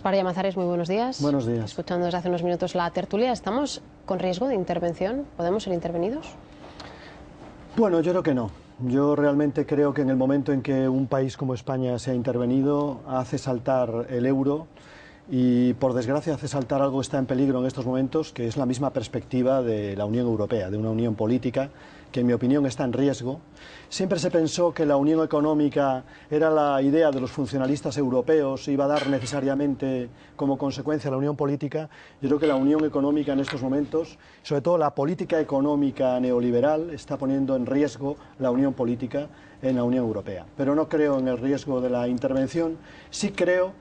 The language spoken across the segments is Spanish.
Gaspar Llamazares, muy buenos días. Buenos días. Escuchando desde hace unos minutos la tertulia, ¿estamos con riesgo de intervención? ¿Podemos ser intervenidos? Bueno, yo creo que no. Yo realmente creo que en el momento en que un país como España se ha intervenido, hace saltar el euro y, por desgracia, hace saltar algo que está en peligro en estos momentos, que es la misma perspectiva de la Unión Europea, de una unión política que, en mi opinión, está en riesgo. Siempre se pensó que la unión económica era la idea de los funcionalistas europeos, iba a dar necesariamente como consecuencia la unión política. Yo creo que la unión económica en estos momentos, sobre todo la política económica neoliberal, está poniendo en riesgo la unión política en la Unión Europea. Pero no creo en el riesgo de la intervención. Sí creo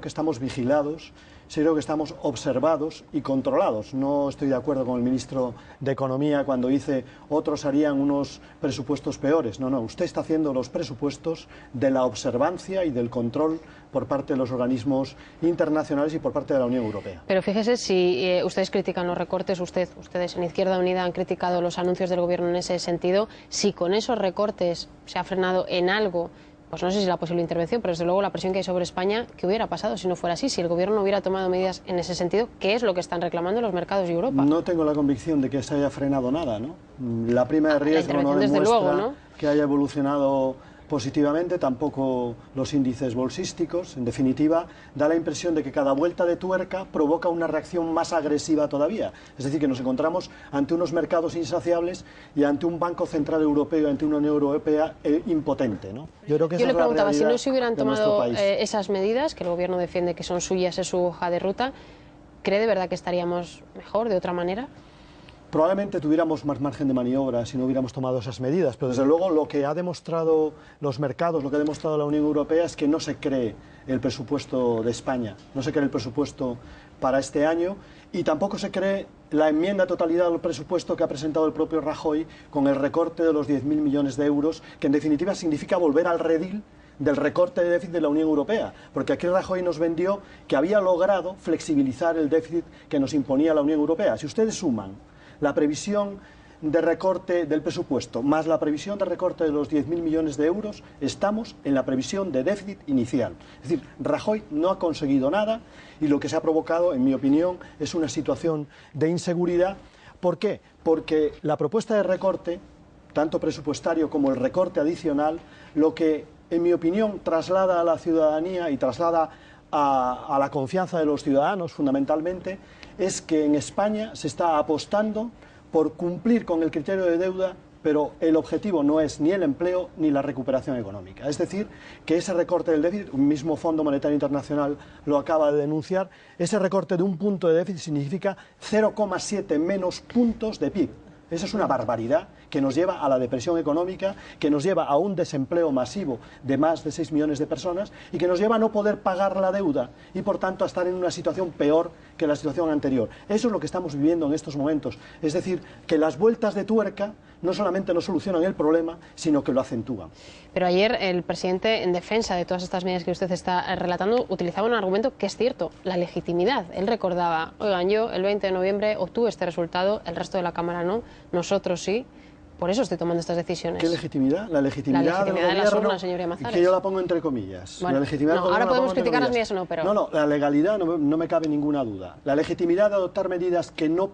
que estamos vigilados. Sí creo que estamos observados y controlados. No estoy de acuerdo con el ministro de Economía cuando dice otros harían unos presupuestos peores. No, usted está haciendo los presupuestos de la observancia y del control por parte de los organismos internacionales y por parte de la Unión Europea. Pero fíjese, si ustedes critican los recortes, ustedes en Izquierda Unida han criticado los anuncios del Gobierno en ese sentido, si con esos recortes se ha frenado en algo, pues no sé si la posible intervención, pero desde luego la presión que hay sobre España, ¿qué hubiera pasado si no fuera así? Si el Gobierno no hubiera tomado medidas en ese sentido, ¿qué es lo que están reclamando los mercados y Europa? No tengo la convicción de que se haya frenado nada, ¿no? La prima de riesgo no demuestra que haya evolucionado positivamente, tampoco los índices bolsísticos. En definitiva, da la impresión de que cada vuelta de tuerca provoca una reacción más agresiva todavía. Es decir, que nos encontramos ante unos mercados insaciables y ante un Banco Central Europeo y ante una Unión Europea impotente, ¿no? Yo le preguntaba, si no se hubieran tomado esas medidas, que el Gobierno defiende que son suyas, es su hoja de ruta, ¿cree de verdad que estaríamos mejor, de otra manera? Probablemente tuviéramos más margen de maniobra si no hubiéramos tomado esas medidas, pero desde luego lo que ha demostrado los mercados, lo que ha demostrado la Unión Europea es que no se cree el presupuesto de España, no se cree el presupuesto para este año y tampoco se cree la enmienda a totalidad del presupuesto que ha presentado el propio Rajoy con el recorte de los 10.000 millones de euros, que en definitiva significa volver al redil del recorte de déficit de la Unión Europea, porque aquí Rajoy nos vendió que había logrado flexibilizar el déficit que nos imponía la Unión Europea. Si ustedes suman la previsión de recorte del presupuesto más la previsión de recorte de los 10.000 millones de euros, estamos en la previsión de déficit inicial. Es decir, Rajoy no ha conseguido nada y lo que se ha provocado, en mi opinión, es una situación de inseguridad. ¿Por qué? Porque la propuesta de recorte, tanto presupuestario como el recorte adicional, lo que, en mi opinión, traslada a la ciudadanía y traslada a la confianza de los ciudadanos, fundamentalmente, es que en España se está apostando por cumplir con el criterio de deuda, pero el objetivo no es ni el empleo ni la recuperación económica. Es decir, que ese recorte del déficit, un mismo Fondo Monetario Internacional lo acaba de denunciar, ese recorte de un punto de déficit significa 0,7 menos puntos de PIB. Esa es una barbaridad que nos lleva a la depresión económica, que nos lleva a un desempleo masivo de más de 6 millones de personas y que nos lleva a no poder pagar la deuda y, por tanto, a estar en una situación peor que la situación anterior. Eso es lo que estamos viviendo en estos momentos. Es decir, que las vueltas de tuerca no solamente no solucionan el problema, sino que lo acentúan. Pero ayer el presidente, en defensa de todas estas medidas que usted está relatando, utilizaba un argumento que es cierto, la legitimidad. Él recordaba, oigan, yo el 20 de noviembre obtuve este resultado, el resto de la Cámara no, nosotros sí. Por eso estoy tomando estas decisiones. ¿Qué legitimidad? La legitimidad del gobierno, de las urnas, señor Llamazares. Que yo la pongo entre comillas. Bueno, la legitimidad no, ahora podemos criticar las medidas o no, pero... No, la legalidad no me cabe ninguna duda. La legitimidad de adoptar medidas que no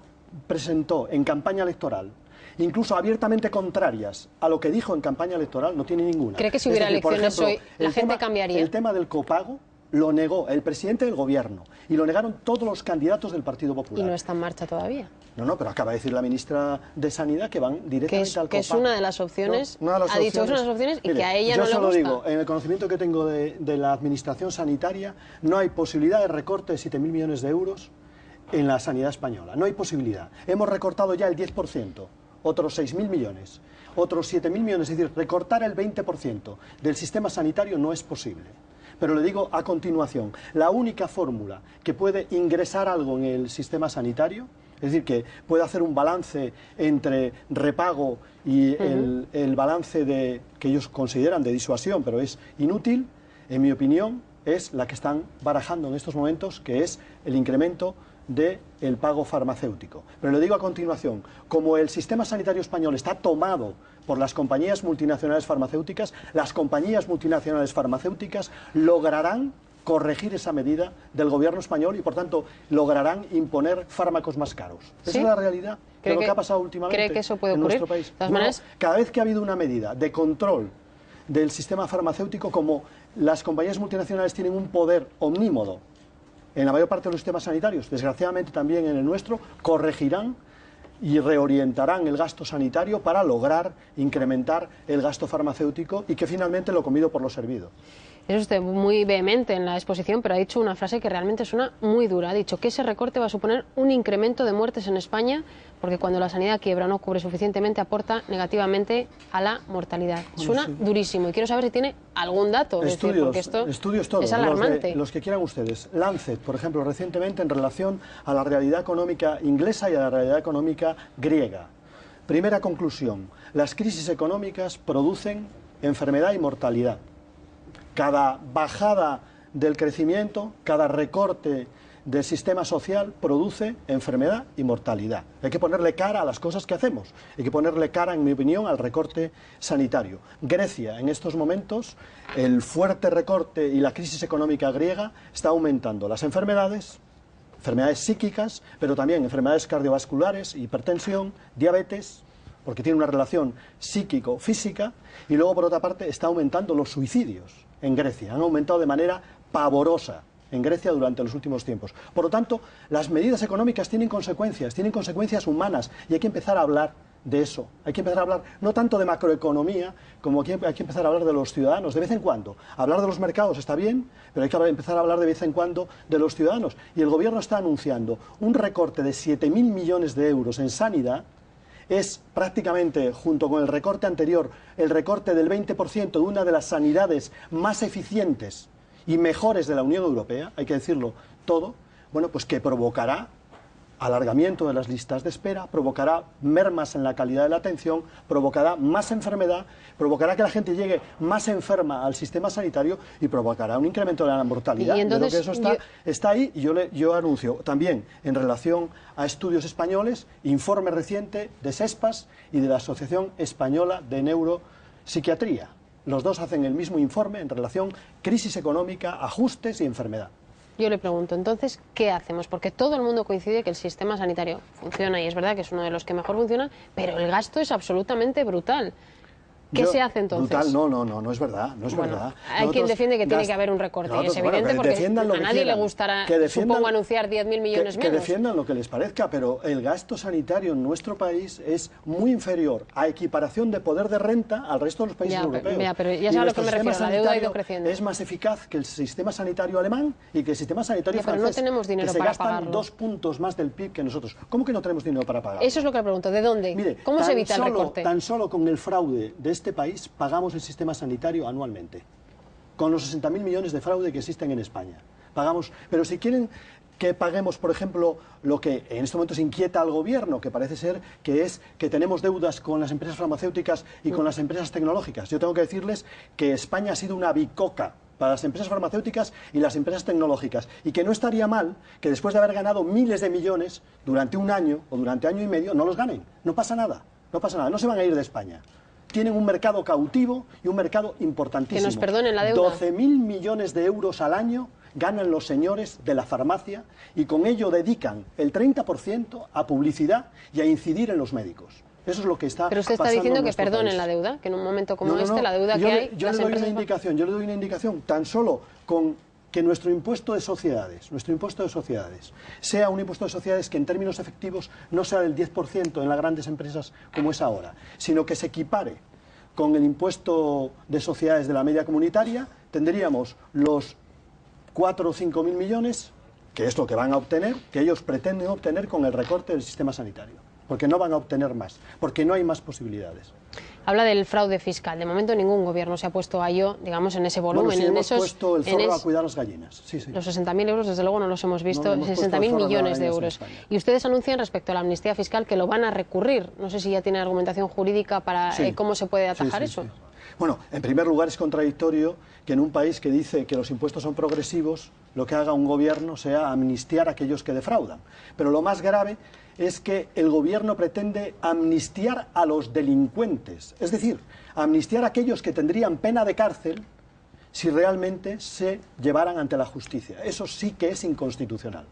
presentó en campaña electoral, incluso abiertamente contrarias a lo que dijo en campaña electoral, no tiene ninguna. ¿Cree que si hubiera elecciones hoy la gente cambiaría? El tema del copago lo negó el presidente del Gobierno y lo negaron todos los candidatos del Partido Popular. ¿Y no está en marcha todavía? No, pero acaba de decir la ministra de Sanidad que van directamente al copago. Que es una de las opciones, ha dicho que es una de las opciones y mire, que a ella no le gusta. Yo solo digo, en el conocimiento que tengo de la administración sanitaria, no hay posibilidad de recorte de 7.000 millones de euros en la sanidad española. No hay posibilidad. Hemos recortado ya el 10%, otros 6.000 millones, otros 7.000 millones. Es decir, recortar el 20% del sistema sanitario no es posible. Pero le digo a continuación, la única fórmula que puede ingresar algo en el sistema sanitario, es decir, que puede hacer un balance entre repago y el balance que ellos consideran de disuasión, pero es inútil, en mi opinión, es la que están barajando en estos momentos, que es el incremento del pago farmacéutico. Pero le digo a continuación, como el sistema sanitario español está tomado por las compañías multinacionales farmacéuticas, las compañías multinacionales farmacéuticas lograrán corregir esa medida del gobierno español y, por tanto, lograrán imponer fármacos más caros. ¿Sí? Esa es la realidad de lo que ha pasado últimamente ¿cree que eso puede en ocurrir? nuestro país. De todas maneras, cada vez que ha habido una medida de control del sistema farmacéutico, como las compañías multinacionales tienen un poder omnímodo en la mayor parte de los sistemas sanitarios, desgraciadamente también en el nuestro, corregirán y reorientarán el gasto sanitario para lograr incrementar el gasto farmacéutico y que finalmente lo comido por lo servido. Es usted muy vehemente en la exposición, pero ha dicho una frase que realmente suena muy dura. Ha dicho que ese recorte va a suponer un incremento de muertes en España porque cuando la sanidad quiebra o no cubre suficientemente aporta negativamente a la mortalidad. Suena durísimo y quiero saber si tiene algún dato. Estudios todos, es alarmante. los que quieran ustedes. Lancet, por ejemplo, recientemente en relación a la realidad económica inglesa y a la realidad económica griega. Primera conclusión, las crisis económicas producen enfermedad y mortalidad. Cada bajada del crecimiento, cada recorte del sistema social produce enfermedad y mortalidad. Hay que ponerle cara a las cosas que hacemos. Hay que ponerle cara, en mi opinión, al recorte sanitario. Grecia, en estos momentos, el fuerte recorte y la crisis económica griega está aumentando las enfermedades psíquicas, pero también enfermedades cardiovasculares, hipertensión, diabetes, porque tiene una relación psíquico-física, y luego, por otra parte, está aumentando los suicidios en Grecia. Han aumentado de manera pavorosa en Grecia durante los últimos tiempos. Por lo tanto, las medidas económicas tienen consecuencias humanas, y hay que empezar a hablar de eso. Hay que empezar a hablar no tanto de macroeconomía, como hay que empezar a hablar de los ciudadanos, de vez en cuando. Hablar de los mercados está bien, pero hay que empezar a hablar de vez en cuando de los ciudadanos. Y el gobierno está anunciando un recorte de 7.000 millones de euros en sanidad. Es prácticamente, junto con el recorte anterior, el recorte del 20% de una de las sanidades más eficientes y mejores de la Unión Europea, hay que decirlo todo, bueno, pues que provocará alargamiento de las listas de espera, provocará mermas en la calidad de la atención, provocará más enfermedad, provocará que la gente llegue más enferma al sistema sanitario y provocará un incremento de la mortalidad. Y entonces, que eso está ahí, y yo anuncio también, en relación a estudios españoles, informe reciente de SESPAS y de la Asociación Española de Neuropsiquiatría. Los dos hacen el mismo informe en relación crisis económica, ajustes y enfermedad. Yo le pregunto, entonces, ¿qué hacemos? Porque todo el mundo coincide que el sistema sanitario funciona y es verdad que es uno de los que mejor funciona, pero el gasto es absolutamente brutal. ¿Qué se hace entonces? Brutal, no es verdad, no es verdad. Hay quien defiende que tiene que haber un recorte, y es evidente porque a nadie le gustará, supongo, anunciar 10.000 millones menos. Que defiendan lo que les parezca, pero el gasto sanitario en nuestro país es muy inferior a equiparación de poder de renta al resto de los países europeos. Pero ya sabe a lo que me refiero, la deuda ha ido creciendo. Es más eficaz que el sistema sanitario alemán y que el sistema sanitario francés, pero no tenemos dinero que se para gastan pagarlo. 2 puntos más del PIB que nosotros. ¿Cómo que no tenemos dinero para pagarlo? Eso es lo que le pregunto, ¿de dónde? Mire, ¿Cómo se evita el recorte? Tan solo con el fraude de este país pagamos el sistema sanitario anualmente, con los 60.000 millones de fraude que existen en España. Pagamos, pero si quieren que paguemos, por ejemplo, lo que en estos momentos inquieta al gobierno, que parece ser que es que tenemos deudas con las empresas farmacéuticas y con las empresas tecnológicas. Yo tengo que decirles que España ha sido una bicoca para las empresas farmacéuticas y las empresas tecnológicas, y que no estaría mal que después de haber ganado miles de millones durante un año o durante año y medio, no los ganen. No pasa nada, no se van a ir de España. Tienen un mercado cautivo y un mercado importantísimo. Que nos perdonen la deuda. 12.000 millones de euros al año ganan los señores de la farmacia, y con ello dedican el 30% a publicidad y a incidir en los médicos. Eso es lo que está pasando. Pero usted está diciendo que perdonen país. la deuda, que en un momento como la deuda que hay... Yo le doy una indicación, tan solo con que nuestro impuesto de sociedades sea un impuesto de sociedades que en términos efectivos no sea del 10% en las grandes empresas como es ahora, sino que se equipare con el impuesto de sociedades de la media comunitaria, tendríamos los 4 o 5.000 millones, que es lo que van a obtener, que ellos pretenden obtener con el recorte del sistema sanitario, porque no van a obtener más, porque no hay más posibilidades. Habla del fraude fiscal. De momento ningún gobierno se ha puesto a ello, digamos, en ese volumen. Bueno, sí, hemos puesto el zorro a cuidar las gallinas. Sí. Los 60.000 euros, desde luego, no los hemos visto. 60.000 millones de euros. Y ustedes anuncian respecto a la amnistía fiscal que lo van a recurrir. No sé si ya tiene argumentación jurídica para cómo se puede atajar eso. Sí. Bueno, en primer lugar es contradictorio que en un país que dice que los impuestos son progresivos, lo que haga un gobierno sea amnistiar a aquellos que defraudan. Pero lo más grave es que el gobierno pretende amnistiar a los delincuentes, es decir, amnistiar a aquellos que tendrían pena de cárcel si realmente se llevaran ante la justicia. Eso sí que es inconstitucional,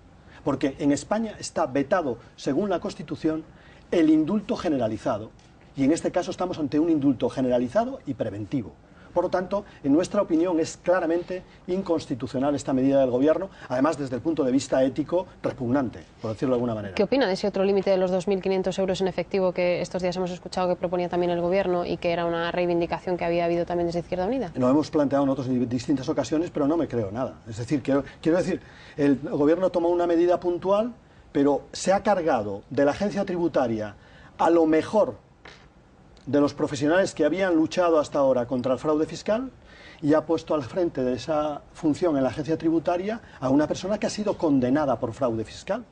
porque en España está vetado, según la Constitución, el indulto generalizado, y en este caso estamos ante un indulto generalizado y preventivo. Por lo tanto, en nuestra opinión, es claramente inconstitucional esta medida del Gobierno, además desde el punto de vista ético, repugnante, por decirlo de alguna manera. ¿Qué opina de ese otro límite de los 2.500 euros en efectivo que estos días hemos escuchado que proponía también el Gobierno y que era una reivindicación que había habido también desde Izquierda Unida? Lo hemos planteado nosotros en distintas ocasiones, pero no me creo nada. Es decir, quiero decir, el Gobierno tomó una medida puntual, pero se ha cargado de la agencia tributaria a lo mejor de los profesionales que habían luchado hasta ahora contra el fraude fiscal y ha puesto al frente de esa función en la agencia tributaria a una persona que ha sido condenada por fraude fiscal.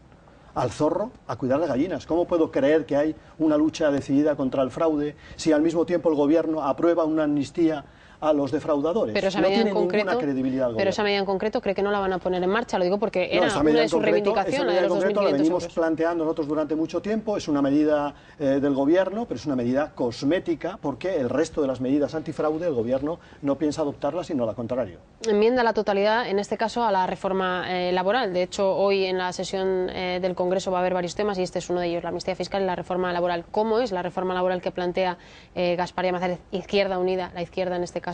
Al zorro a cuidar las gallinas. ¿Cómo puedo creer que hay una lucha decidida contra el fraude si al mismo tiempo el Gobierno aprueba una amnistía a los defraudadores? Pero esa no medida tiene en concreto, ninguna credibilidad el pero esa Gobierno. medida en concreto cree que no la van a poner en marcha. Lo digo porque era una de sus reivindicaciones, la de los 2.500 la venimos euros. planteando nosotros durante mucho tiempo. Es una medida del Gobierno, pero es una medida cosmética porque el resto de las medidas antifraude el Gobierno no piensa adoptarlas, sino lo contrario. Enmienda a la totalidad, en este caso, a la reforma laboral. De hecho, hoy en la sesión del Congreso va a haber varios temas y este es uno de ellos, la amnistía fiscal y la reforma laboral. ¿Cómo es la reforma laboral que plantea Gaspar Llamazares, Izquierda Unida, la izquierda en este caso,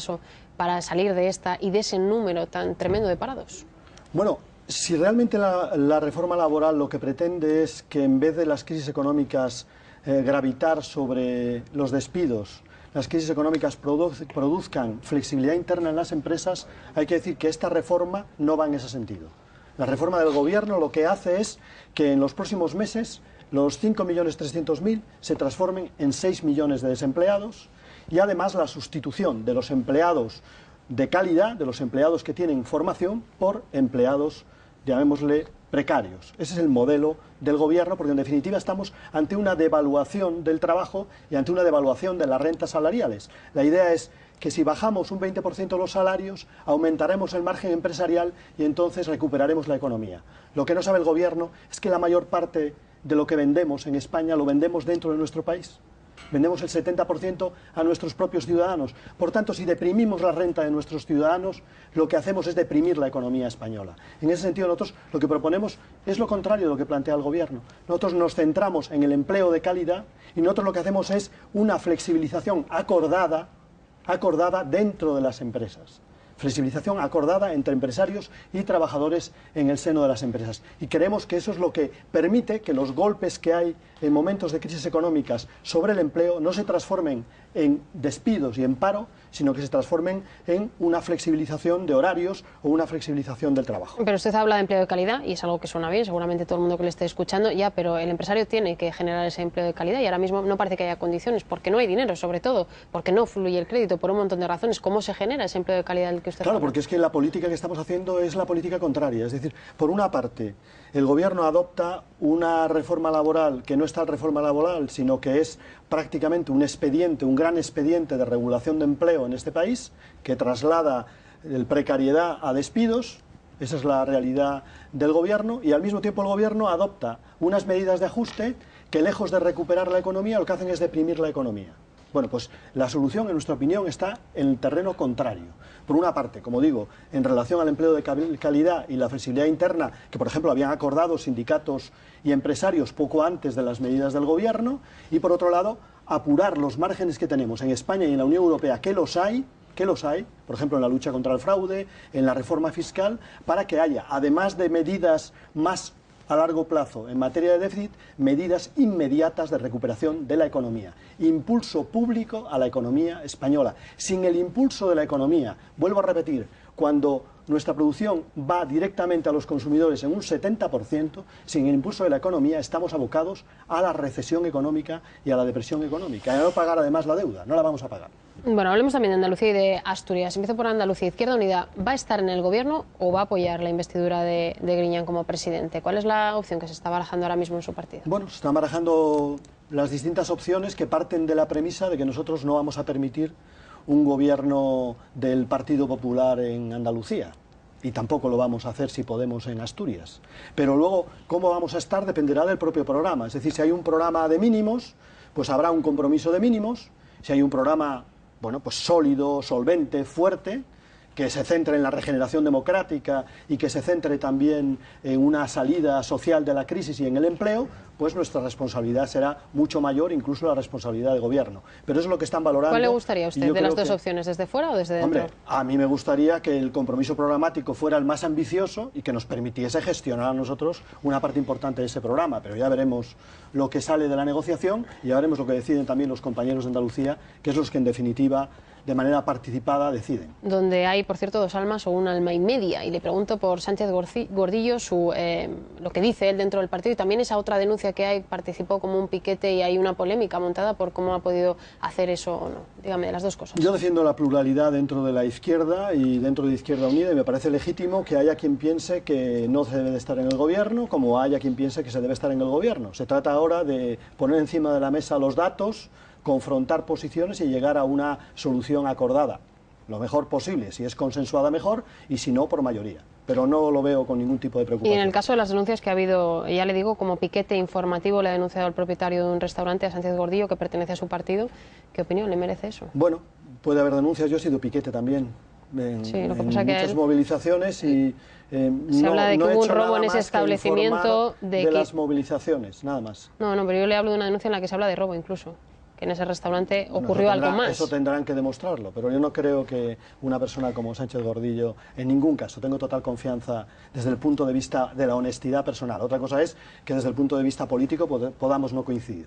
para salir de esta y de ese número tan tremendo de parados? Bueno, si realmente la reforma laboral lo que pretende es que en vez de las crisis económicas gravitar sobre los despidos, las crisis económicas produzcan flexibilidad interna en las empresas, hay que decir que esta reforma no va en ese sentido. La reforma del Gobierno lo que hace es que en los próximos meses los 5.300.000 se transformen en 6 millones de desempleados y además la sustitución de los empleados de calidad, de los empleados que tienen formación, por empleados, llamémosle, precarios. Ese es el modelo del Gobierno, porque en definitiva estamos ante una devaluación del trabajo y ante una devaluación de las rentas salariales. La idea es que si bajamos un 20% los salarios, aumentaremos el margen empresarial y entonces recuperaremos la economía. Lo que no sabe el Gobierno es que la mayor parte de lo que vendemos en España lo vendemos dentro de nuestro país. Vendemos el 70% a nuestros propios ciudadanos. Por tanto, si deprimimos la renta de nuestros ciudadanos, lo que hacemos es deprimir la economía española. En ese sentido, nosotros lo que proponemos es lo contrario de lo que plantea el Gobierno. Nosotros nos centramos en el empleo de calidad y nosotros lo que hacemos es una flexibilización acordada dentro de las empresas. Flexibilización acordada entre empresarios y trabajadores en el seno de las empresas. Y creemos que eso es lo que permite que los golpes que hay en momentos de crisis económicas sobre el empleo no se transformen en despidos y en paro, sino que se transformen en una flexibilización de horarios o una flexibilización del trabajo. Pero usted habla de empleo de calidad y es algo que suena bien, seguramente todo el mundo que le esté escuchando ya, pero el empresario tiene que generar ese empleo de calidad y ahora mismo no parece que haya condiciones, porque no hay dinero, sobre todo, porque no fluye el crédito, por un montón de razones. ¿Cómo se genera ese empleo de calidad del que usted Claro, habla? porque es que la política que estamos haciendo es la política contraria. Es decir, por una parte, el Gobierno adopta una reforma laboral que no es tal reforma laboral, sino que es prácticamente un expediente, un gran expediente de regulación de empleo en este país, que traslada el precariedad a despidos. Esa es la realidad del Gobierno, y al mismo tiempo el Gobierno adopta unas medidas de ajuste que, lejos de recuperar la economía, lo que hacen es deprimir la economía. Bueno, pues la solución, en nuestra opinión, está en el terreno contrario. Por una parte, como digo, en relación al empleo de calidad y la flexibilidad interna, que por ejemplo habían acordado sindicatos y empresarios poco antes de las medidas del Gobierno, y por otro lado, apurar los márgenes que tenemos en España y en la Unión Europea, que los hay, por ejemplo en la lucha contra el fraude, en la reforma fiscal, para que haya, además de medidas más a largo plazo en materia de déficit, medidas inmediatas de recuperación de la economía. Impulso público a la economía española. Sin el impulso de la economía, vuelvo a repetir, cuando nuestra producción va directamente a los consumidores en un 70%, sin el impulso de la economía estamos abocados a la recesión económica y a la depresión económica. Y a no pagar además la deuda, no la vamos a pagar. Bueno, hablemos también de Andalucía y de Asturias. Empiezo por Andalucía. ¿Izquierda Unida va a estar en el Gobierno o va a apoyar la investidura de Griñán como presidente? ¿Cuál es la opción que se está barajando ahora mismo en su partido? Bueno, se están barajando las distintas opciones que parten de la premisa de que nosotros no vamos a permitir un gobierno del Partido Popular en Andalucía. Y tampoco lo vamos a hacer, si podemos, en Asturias. Pero luego, cómo vamos a estar dependerá del propio programa. Es decir, si hay un programa de mínimos, pues habrá un compromiso de mínimos. Si hay un programa, bueno, pues sólido, solvente, fuerte, que se centre en la regeneración democrática y que se centre también en una salida social de la crisis y en el empleo, pues nuestra responsabilidad será mucho mayor, incluso la responsabilidad del gobierno. Pero eso es lo que están valorando. ¿Cuál le gustaría a usted, de las dos opciones, desde fuera o desde dentro? Hombre, a mí me gustaría que el compromiso programático fuera el más ambicioso y que nos permitiese gestionar a nosotros una parte importante de ese programa, pero ya veremos lo que sale de la negociación y ya veremos lo que deciden también los compañeros de Andalucía, que es los que en definitiva de manera participada deciden. Donde hay, por cierto, 2 almas o un alma y media. Y le pregunto por Sánchez Gordillo lo que dice él dentro del partido y también esa otra denuncia que hay, participó como un piquete y hay una polémica montada por cómo ha podido hacer eso o no. Dígame, las dos cosas. Yo defiendo la pluralidad dentro de la izquierda y dentro de Izquierda Unida y me parece legítimo que haya quien piense que no se debe de estar en el gobierno como haya quien piense que se debe estar en el gobierno. Se trata ahora de poner encima de la mesa los datos, confrontar posiciones y llegar a una solución acordada, lo mejor posible, si es consensuada mejor y si no por mayoría, pero no lo veo con ningún tipo de preocupación. Y en el caso de las denuncias que ha habido, ya le digo, como piquete informativo le ha denunciado el propietario de un restaurante, a Sánchez Gordillo, que pertenece a su partido, ¿qué opinión le merece eso? Bueno, puede haber denuncias, yo he sido piquete también sí, lo que pasa en que muchas movilizaciones y se habla de que hubo un robo en ese establecimiento de las movilizaciones, nada más. No, pero yo le hablo de una denuncia en la que se habla de robo incluso, que en ese restaurante ocurrió algo más. Eso tendrán que demostrarlo, pero yo no creo que una persona como Sánchez Gordillo, en ningún caso, tengo total confianza desde el punto de vista de la honestidad personal. Otra cosa es que desde el punto de vista político podamos no coincidir.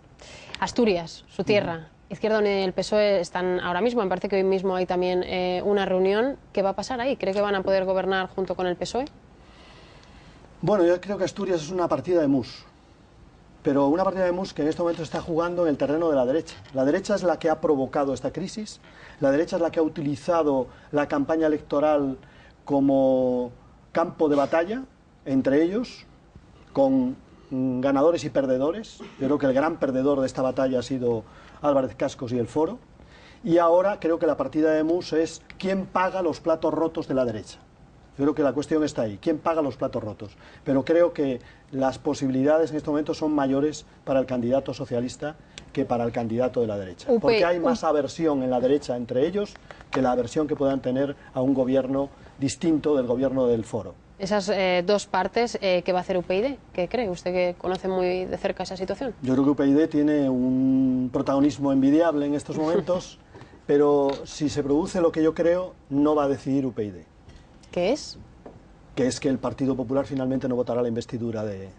Asturias, su tierra. Izquierda Unida y el PSOE están ahora mismo, me parece que hoy mismo hay también una reunión. ¿Qué va a pasar ahí? ¿Cree que van a poder gobernar junto con el PSOE? Bueno, yo creo que Asturias es una partida de mus. Pero una partida de mus que en este momento está jugando en el terreno de la derecha. La derecha es la que ha provocado esta crisis, la derecha es la que ha utilizado la campaña electoral como campo de batalla entre ellos, con ganadores y perdedores. Yo creo que el gran perdedor de esta batalla ha sido Álvarez Cascos y el Foro. Y ahora creo que la partida de mus es quién paga los platos rotos de la derecha. Yo creo que la cuestión está ahí, ¿quién paga los platos rotos? Pero creo que las posibilidades en este momento son mayores para el candidato socialista que para el candidato de la derecha. Porque hay más aversión en la derecha entre ellos que la aversión que puedan tener a un gobierno distinto del gobierno del Foro. Esas dos partes, ¿qué va a hacer UPyD? ¿Qué cree? Usted que conoce muy de cerca esa situación. Yo creo que UPyD tiene un protagonismo envidiable en estos momentos, pero si se produce lo que yo creo, no va a decidir UPyD. ¿Qué es? Que es que el Partido Popular finalmente no votará la investidura de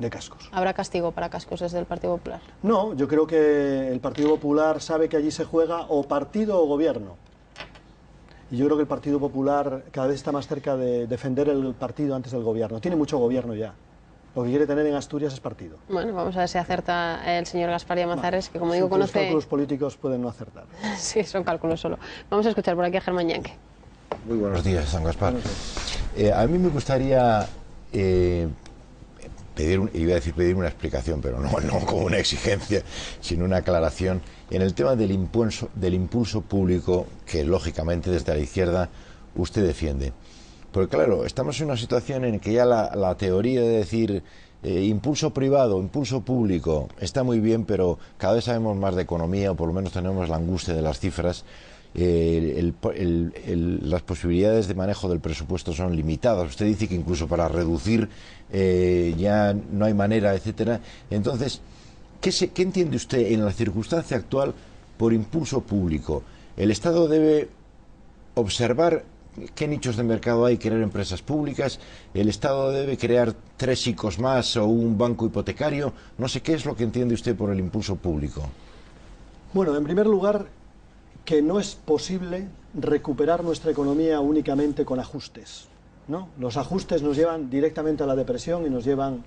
Cascos. ¿Habrá castigo para Cascos desde el Partido Popular? No, yo creo que el Partido Popular sabe que allí se juega o partido o gobierno. Y yo creo que el Partido Popular cada vez está más cerca de defender el partido antes del gobierno. Tiene mucho gobierno ya. Lo que quiere tener en Asturias es partido. Bueno, vamos a ver si acerta el señor Gaspar Llamazares, que como digo conoce... Los cálculos políticos pueden no acertar. Sí, son cálculos solo. Vamos a escuchar por aquí a Germán Llanque. Muy buenos días, don Gaspar. A mí me gustaría pedir una explicación, pero no como una exigencia, sino una aclaración en el tema del impulso público que, lógicamente, desde la izquierda usted defiende. Porque, claro, estamos en una situación en que ya la teoría de decir impulso privado, impulso público, está muy bien, pero cada vez sabemos más de economía, o por lo menos tenemos la angustia de las cifras. Las posibilidades de manejo del presupuesto son limitadas. Usted dice que incluso para reducir ya no hay manera, etcétera. Entonces, ¿qué entiende usted en la circunstancia actual por impulso público? ¿El Estado debe observar qué nichos de mercado hay, crear empresas públicas? ¿El Estado debe crear 3 ICOs más o un banco hipotecario? No sé, ¿qué es lo que entiende usted por el impulso público? Bueno, en primer lugar, que no es posible recuperar nuestra economía únicamente con ajustes, ¿no? Los ajustes nos llevan directamente a la depresión y nos llevan,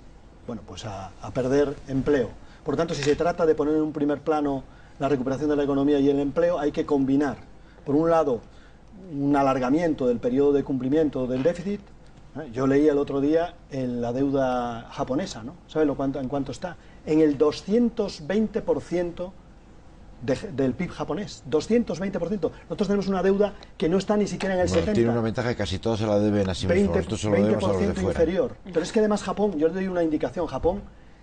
bueno, pues a perder empleo. Por tanto, si se trata de poner en un primer plano la recuperación de la economía y el empleo, hay que combinar, por un lado, un alargamiento del periodo de cumplimiento del déficit. Yo leí el otro día en la deuda japonesa, ¿no? ¿Sabe en cuánto está? En el 220% del PIB japonés, 220%. Nosotros tenemos una deuda que no está ni siquiera en el 70%. Tiene una ventaja que casi todos se la deben a sí mismos. Nosotros se lo debemos a los de fuera. Inferior. Pero es que además Japón, yo le doy una indicación, Japón,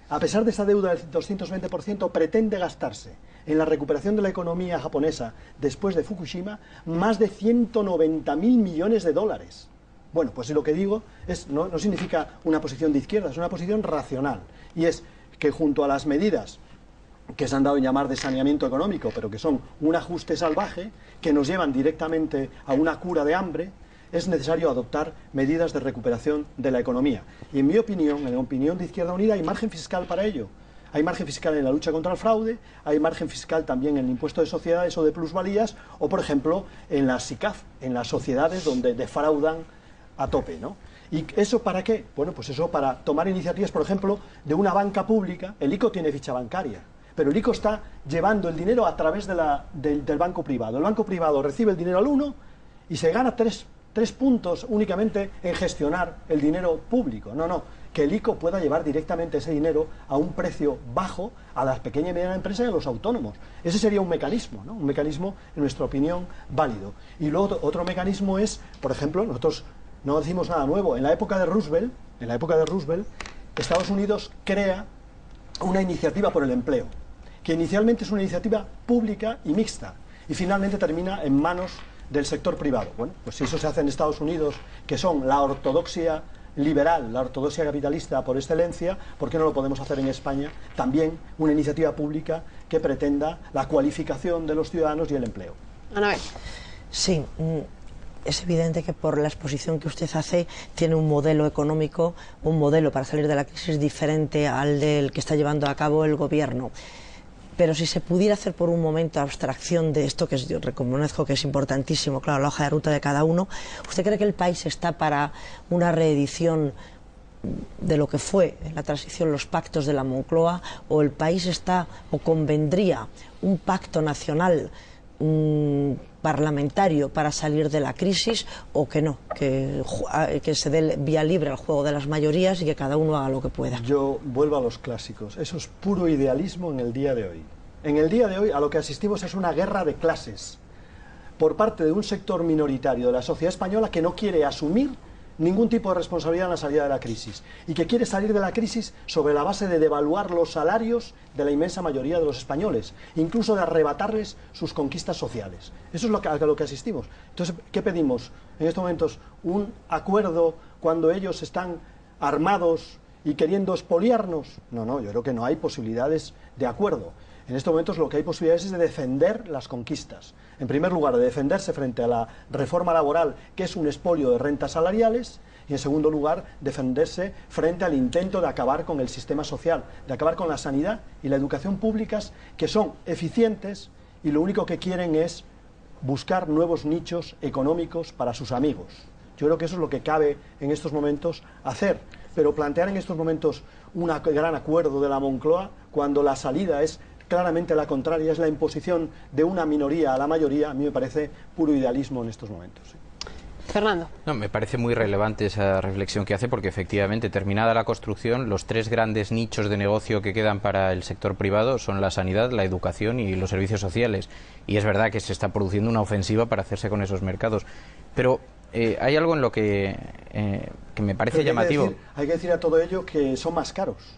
a pesar de esa deuda del 220%, pretende gastarse en la recuperación de la economía japonesa después de Fukushima más de 190.000 millones de dólares. Bueno, pues lo que digo no significa una posición de izquierda, es una posición racional. Y es que junto a las medidas que se han dado en llamar de saneamiento económico, pero que son un ajuste salvaje, que nos llevan directamente a una cura de hambre, es necesario adoptar medidas de recuperación de la economía. Y en mi opinión, en la opinión de Izquierda Unida, hay margen fiscal para ello. Hay margen fiscal en la lucha contra el fraude, hay margen fiscal también en el impuesto de sociedades o de plusvalías, o por ejemplo en la SICAF, en las sociedades donde defraudan a tope, ¿no? ¿Y eso para qué? Bueno, pues eso para tomar iniciativas, por ejemplo, de una banca pública. El ICO tiene ficha bancaria, pero el ICO está llevando el dinero a través del banco privado. El banco privado recibe el dinero al 1 y se gana 3 puntos únicamente en gestionar el dinero público. No, que el ICO pueda llevar directamente ese dinero a un precio bajo a las pequeñas y medianas empresas y a los autónomos. Ese sería un mecanismo, ¿no? Un mecanismo, en nuestra opinión, válido. Y luego otro mecanismo es, por ejemplo, nosotros no decimos nada nuevo. En la época de Roosevelt, Estados Unidos crea una iniciativa por el empleo, que inicialmente es una iniciativa pública y mixta, y finalmente termina en manos del sector privado. Bueno, pues si eso se hace en Estados Unidos, que son la ortodoxia liberal, la ortodoxia capitalista por excelencia, ¿por qué no lo podemos hacer en España? También una iniciativa pública que pretenda la cualificación de los ciudadanos y el empleo. Anabel. Sí, es evidente que por la exposición que usted hace tiene un modelo económico, un modelo para salir de la crisis diferente al del que está llevando a cabo el gobierno. Pero si se pudiera hacer por un momento abstracción de esto, que yo reconozco que es importantísimo, claro, la hoja de ruta de cada uno, ¿usted cree que el país está para una reedición de lo que fue en la transición los pactos de la Moncloa, o el país está, o convendría un pacto nacional parlamentario para salir de la crisis, o que no, que se dé vía libre al juego de las mayorías y que cada uno haga lo que pueda? Yo vuelvo a los clásicos. Eso es puro idealismo en el día de hoy. En el día de hoy a lo que asistimos es una guerra de clases por parte de un sector minoritario de la sociedad española que no quiere asumir ningún tipo de responsabilidad en la salida de la crisis y que quiere salir de la crisis sobre la base de devaluar los salarios de la inmensa mayoría de los españoles, incluso de arrebatarles sus conquistas sociales. Eso es a lo que asistimos. Entonces, ¿qué pedimos en estos momentos? ¿Un acuerdo cuando ellos están armados y queriendo expoliarnos? No, yo creo que no hay posibilidades de acuerdo. En estos momentos lo que hay posibilidades es de defender las conquistas. En primer lugar, de defenderse frente a la reforma laboral, que es un expolio de rentas salariales, y en segundo lugar, defenderse frente al intento de acabar con el sistema social, de acabar con la sanidad y la educación públicas, que son eficientes y lo único que quieren es buscar nuevos nichos económicos para sus amigos. Yo creo que eso es lo que cabe en estos momentos hacer, pero plantear en estos momentos un gran acuerdo de la Moncloa, cuando la salida es claramente la contraria, es la imposición de una minoría a la mayoría, a mí me parece puro idealismo en estos momentos. Sí. Fernando. No, me parece muy relevante esa reflexión que hace, porque efectivamente, terminada la construcción, los 3 grandes nichos de negocio que quedan para el sector privado son la sanidad, la educación y los servicios sociales. Y es verdad que se está produciendo una ofensiva para hacerse con esos mercados. Pero hay algo en lo que me parece llamativo. Hay que decir a todo ello que son más caros.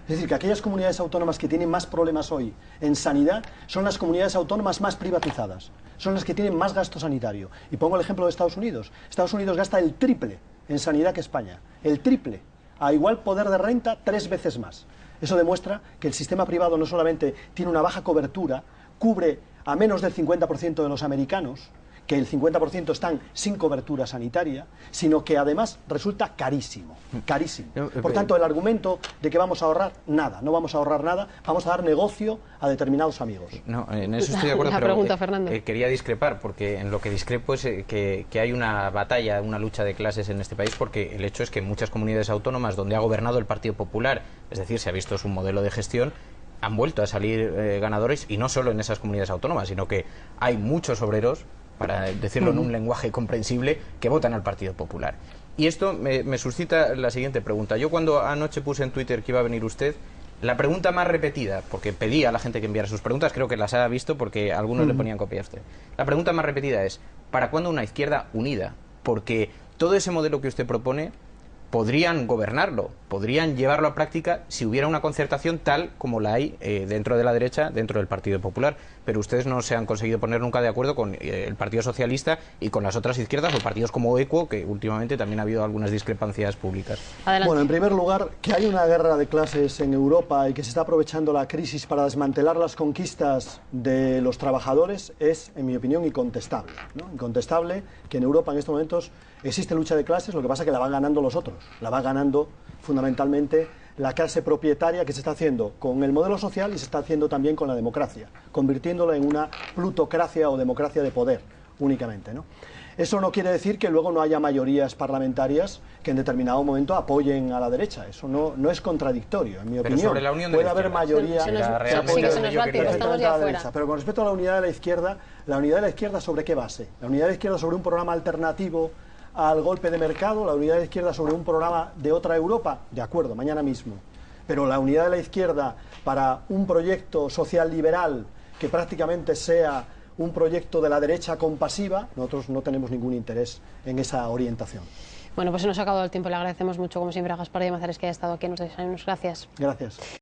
Es decir, que aquellas comunidades autónomas que tienen más problemas hoy en sanidad son las comunidades autónomas más privatizadas, son las que tienen más gasto sanitario. Y pongo el ejemplo de Estados Unidos. Estados Unidos gasta el triple en sanidad que España, el triple, a igual poder de renta 3 veces más. Eso demuestra que el sistema privado no solamente tiene una baja cobertura, cubre a menos del 50% de los americanos, que el 50% están sin cobertura sanitaria, sino que además resulta carísimo, carísimo. Por tanto, el argumento de que vamos a ahorrar nada, no vamos a ahorrar nada, vamos a dar negocio a determinados amigos. No, en eso estoy de acuerdo, la pero pregunta, Fernando. Quería discrepar, porque en lo que discrepo es que hay una batalla, una lucha de clases en este país, porque el hecho es que en muchas comunidades autónomas donde ha gobernado el Partido Popular, es decir, se ha visto su modelo de gestión, han vuelto a salir ganadores, y no solo en esas comunidades autónomas, sino que hay muchos obreros, para decirlo en un lenguaje comprensible, que votan al Partido Popular. Y esto me suscita la siguiente pregunta. Yo cuando anoche puse en Twitter que iba a venir usted, la pregunta más repetida, porque pedí a la gente que enviara sus preguntas, creo que las ha visto porque algunos le ponían copia a usted. La pregunta más repetida es, ¿para cuándo una izquierda unida? Porque todo ese modelo que usted propone podrían gobernarlo, podrían llevarlo a práctica si hubiera una concertación tal como la hay dentro de la derecha, dentro del Partido Popular. Pero ustedes no se han conseguido poner nunca de acuerdo con el Partido Socialista y con las otras izquierdas o partidos como ECUO, que últimamente también ha habido algunas discrepancias públicas. Adelante. Bueno, en primer lugar, que hay una guerra de clases en Europa y que se está aprovechando la crisis para desmantelar las conquistas de los trabajadores es, en mi opinión, incontestable, ¿no? Incontestable que en Europa en estos momentos existe lucha de clases, lo que pasa es que la van ganando los otros, la va ganando fundamentalmente la clase propietaria, que se está haciendo con el modelo social y se está haciendo también con la democracia, convirtiéndola en una plutocracia o democracia de poder únicamente, ¿no? Eso no quiere decir que luego no haya mayorías parlamentarias que en determinado momento apoyen a la derecha. Eso no es contradictorio, en mi opinión. Sobre la unión de puede la haber izquierda. mayoría Sí, que que se nos va el tiempo, estamos ya fuera. Pero con respecto a la unidad de la izquierda, ¿sobre qué base? La unidad de la izquierda sobre un programa alternativo al golpe de mercado, la unidad de la izquierda sobre un programa de otra Europa, de acuerdo, mañana mismo. Pero la unidad de la izquierda para un proyecto social liberal que prácticamente sea un proyecto de la derecha compasiva, nosotros no tenemos ningún interés en esa orientación. Bueno, pues se nos ha acabado el tiempo. Le agradecemos mucho, como siempre, a Gaspar Llamazares que haya estado aquí en los desayunos. Gracias. Gracias.